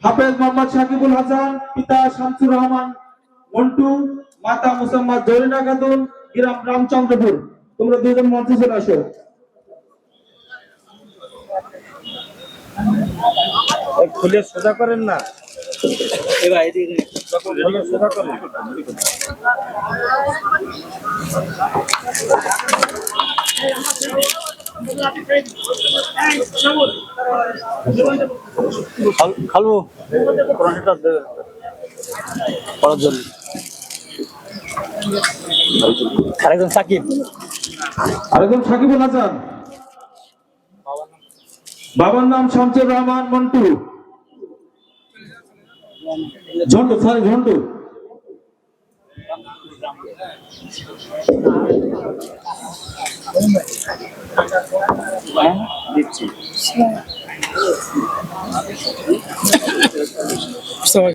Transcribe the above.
হাফেজ মোহাম্মদ সাকিবুল হাসান, পিতা শামসুর রহমান মন্টু, মাতা মুসাম্মদ জরিনা খাতুন, গ্রাম রামচন্দ্রপুর। তোমরা দুজন মঞ্চে চলে আসো। খুলে সোজা করেন না, সোজা করেন। খালু আরেকজন সাকিব, আরেকজন সাকিবুল হাসান, বাবার নাম শামসুর রহমান মন্টু, ঝন্টু সরি ঝন্টু। দিচ্ছি